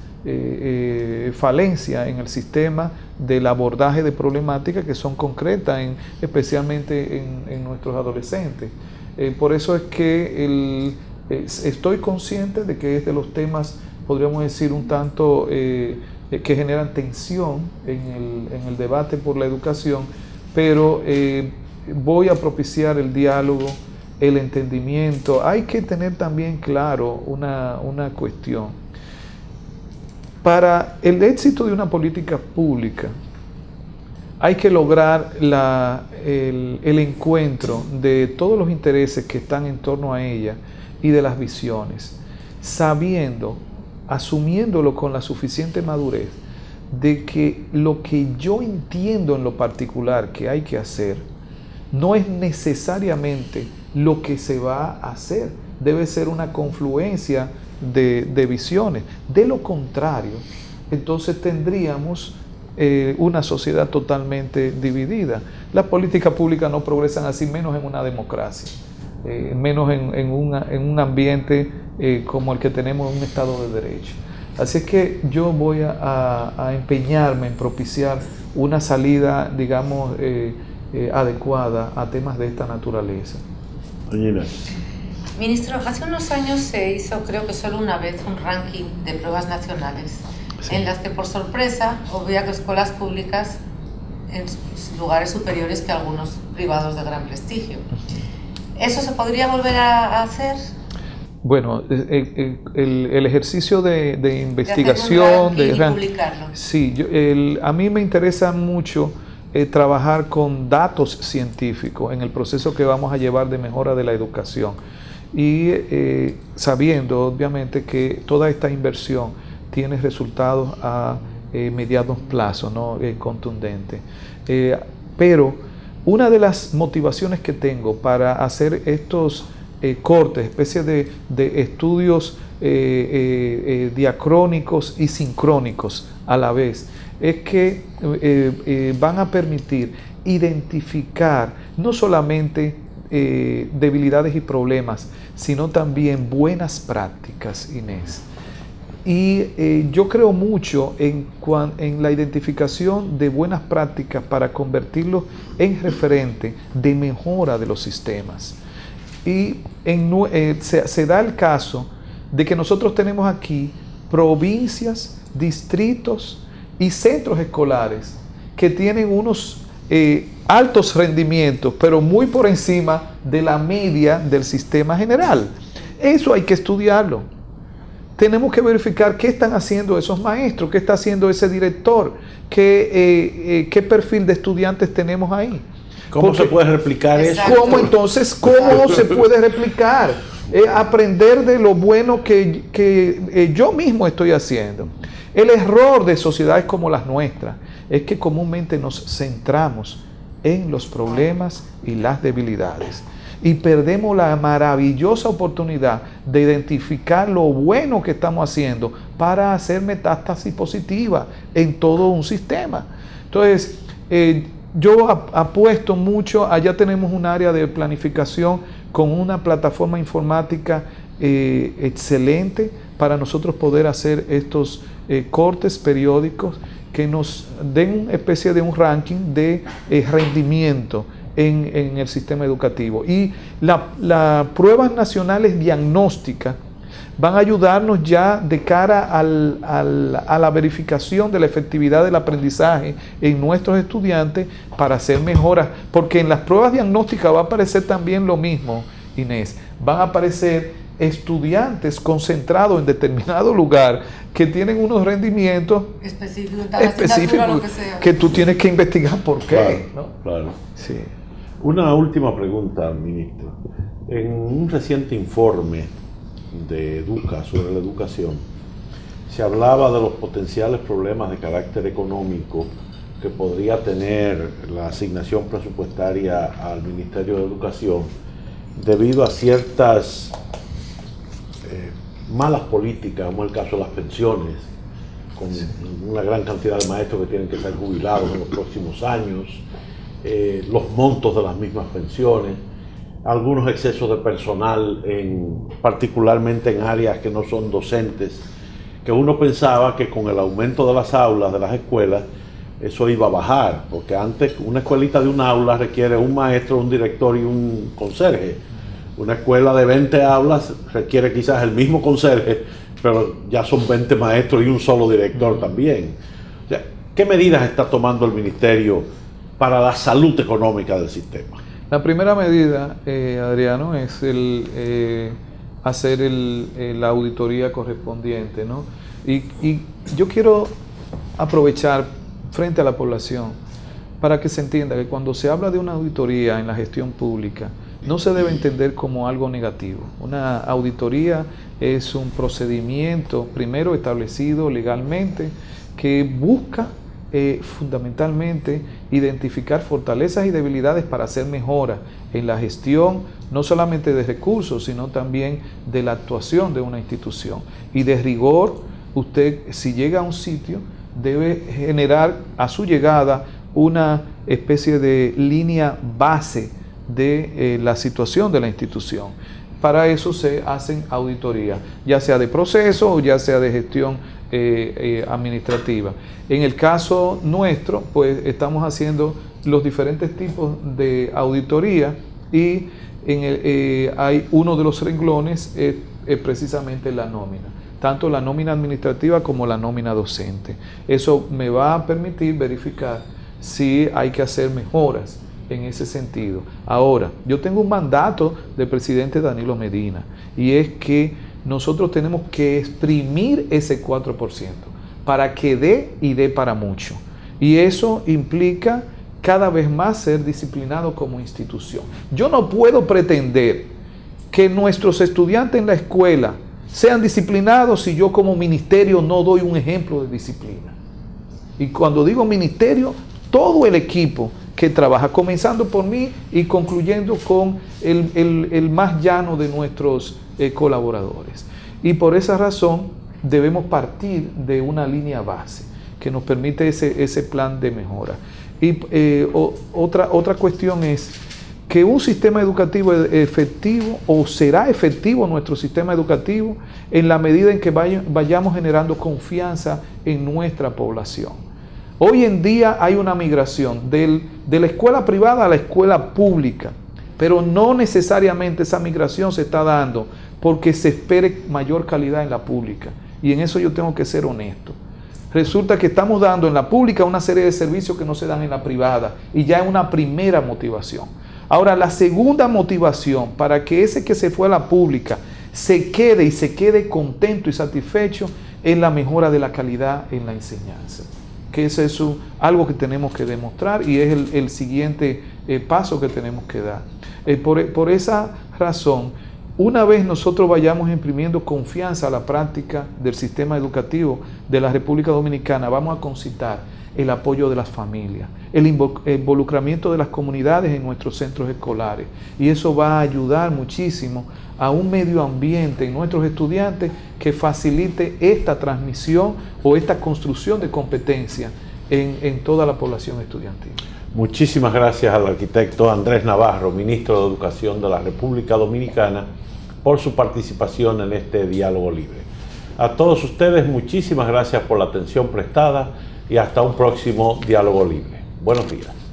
falencias en el sistema del abordaje de problemáticas que son concretas, especialmente en nuestros adolescentes. Por eso es que estoy consciente de que es de los temas, podríamos decir, un tanto que generan tensión en el debate por la educación, pero voy a propiciar el diálogo, el entendimiento. Hay que tener también claro una cuestión. Para el éxito de una política pública, hay que lograr el encuentro de todos los intereses que están en torno a ella y de las visiones, asumiéndolo con la suficiente madurez de que lo que yo entiendo en lo particular que hay que hacer no es necesariamente lo que se va a hacer, debe ser una confluencia de visiones. De lo contrario, entonces tendríamos una sociedad totalmente dividida. Las políticas públicas no progresan así, menos en una democracia, menos en un ambiente como el que tenemos en un Estado de Derecho. Así es que yo voy a empeñarme en propiciar una salida, digamos, adecuada a temas de esta naturaleza. Ministro, hace unos años se hizo, creo que solo una vez, un ranking de pruebas nacionales, sí, en las que por sorpresa había escuelas públicas en lugares superiores que algunos privados de gran prestigio. ¿Eso se podría volver a hacer? Bueno, el ejercicio de investigación, de publicarlo. Sí, a mí me interesa mucho trabajar con datos científicos en el proceso que vamos a llevar de mejora de la educación y sabiendo obviamente que toda esta inversión tiene resultados a medianos plazos, ¿no? Contundente. Pero una de las motivaciones que tengo para hacer estos cortes, especie de estudios diacrónicos y sincrónicos a la vez, es que van a permitir identificar no solamente debilidades y problemas, sino también buenas prácticas, Inés. Y yo creo mucho en la identificación de buenas prácticas para convertirlos en referente de mejora de los sistemas. Y se da el caso de que nosotros tenemos aquí provincias, distritos y centros escolares que tienen unos altos rendimientos, pero muy por encima de la media del sistema general. Eso hay que estudiarlo. Tenemos que verificar qué están haciendo esos maestros, qué está haciendo ese director, qué perfil de estudiantes tenemos ahí. ¿Cómo se puede replicar eso? ¿Cómo se puede replicar? Aprender de lo bueno que yo mismo estoy haciendo. El error de sociedades como las nuestras es que comúnmente nos centramos en los problemas y las debilidades y perdemos la maravillosa oportunidad de identificar lo bueno que estamos haciendo para hacer metástasis positiva en todo un sistema. Entonces, yo apuesto mucho, allá tenemos un área de planificación con una plataforma informática excelente para nosotros poder hacer estos cortes periódicos que nos den una especie de un ranking de rendimiento en el sistema educativo. Y las pruebas nacionales diagnósticas van a ayudarnos ya de cara a la verificación de la efectividad del aprendizaje en nuestros estudiantes para hacer mejoras, porque en las pruebas diagnósticas va a aparecer también lo mismo, Inés, van a aparecer estudiantes concentrados en determinado lugar que tienen unos rendimientos específicos que tú tienes que investigar por qué. Claro, ¿no? Claro. Sí. Una última pregunta, ministro. En un reciente informe de Educa sobre la educación, se hablaba de los potenciales problemas de carácter económico que podría tener la asignación presupuestaria al Ministerio de Educación debido a ciertas malas políticas, como el caso de las pensiones, con una gran cantidad de maestros que tienen que ser jubilados en los próximos años, los montos de las mismas pensiones, algunos excesos de personal, particularmente en áreas que no son docentes, que uno pensaba que con el aumento de las aulas de las escuelas eso iba a bajar, porque antes una escuelita de un aula requiere un maestro, un director y un conserje. Una escuela de 20 aulas requiere quizás el mismo conserje, pero ya son 20 maestros y un solo director también. O sea, ¿qué medidas está tomando el Ministerio para la salud económica del sistema? La primera medida, Adriano, es hacer la auditoría correspondiente, ¿no? Y yo quiero aprovechar frente a la población para que se entienda que cuando se habla de una auditoría en la gestión pública, no se debe entender como algo negativo. Una auditoría es un procedimiento primero establecido legalmente que busca fundamentalmente identificar fortalezas y debilidades para hacer mejoras en la gestión, no solamente de recursos, sino también de la actuación de una institución. Y de rigor, usted, si llega a un sitio, debe generar a su llegada una especie de línea base de la situación de la institución. Para eso se hacen auditorías, ya sea de proceso o ya sea de gestión administrativa. En el caso nuestro, pues estamos haciendo los diferentes tipos de auditoría y hay uno de los renglones precisamente la nómina, tanto la nómina administrativa como la nómina docente. Eso me va a permitir verificar si hay que hacer mejoras en ese sentido. Ahora, yo tengo un mandato del presidente Danilo Medina y es que nosotros tenemos que exprimir ese 4% para que dé para mucho. Y eso implica cada vez más ser disciplinado como institución. Yo no puedo pretender que nuestros estudiantes en la escuela sean disciplinados si yo como ministerio no doy un ejemplo de disciplina. Y cuando digo ministerio, todo el equipo que trabaja, comenzando por mí y concluyendo con el más llano de nuestros colaboradores. Y por esa razón debemos partir de una línea base que nos permite ese plan de mejora. Y otra cuestión es que un sistema educativo es efectivo, o será efectivo nuestro sistema educativo, en la medida en que vayamos generando confianza en nuestra población. Hoy en día hay una migración de la escuela privada a la escuela pública, pero no necesariamente esa migración se está dando porque se espere mayor calidad en la pública, y en eso yo tengo que ser honesto. Resulta que estamos dando en la pública una serie de servicios que no se dan en la privada, y ya es una primera motivación. Ahora, la segunda motivación para que ese que se fue a la pública se quede contento y satisfecho es la mejora de la calidad en la enseñanza, que eso es algo que tenemos que demostrar, y es el siguiente paso que tenemos que dar. Por esa razón, una vez nosotros vayamos imprimiendo confianza a la práctica del sistema educativo de la República Dominicana, vamos a concitar el apoyo de las familias, el involucramiento de las comunidades en nuestros centros escolares, y eso va a ayudar muchísimo a un medio ambiente en nuestros estudiantes que facilite esta transmisión o esta construcción de competencia en toda la población estudiantil. Muchísimas gracias al arquitecto Andrés Navarro, ministro de Educación de la República Dominicana, por su participación en este diálogo libre. A todos ustedes, muchísimas gracias por la atención prestada y hasta un próximo diálogo libre. Buenos días.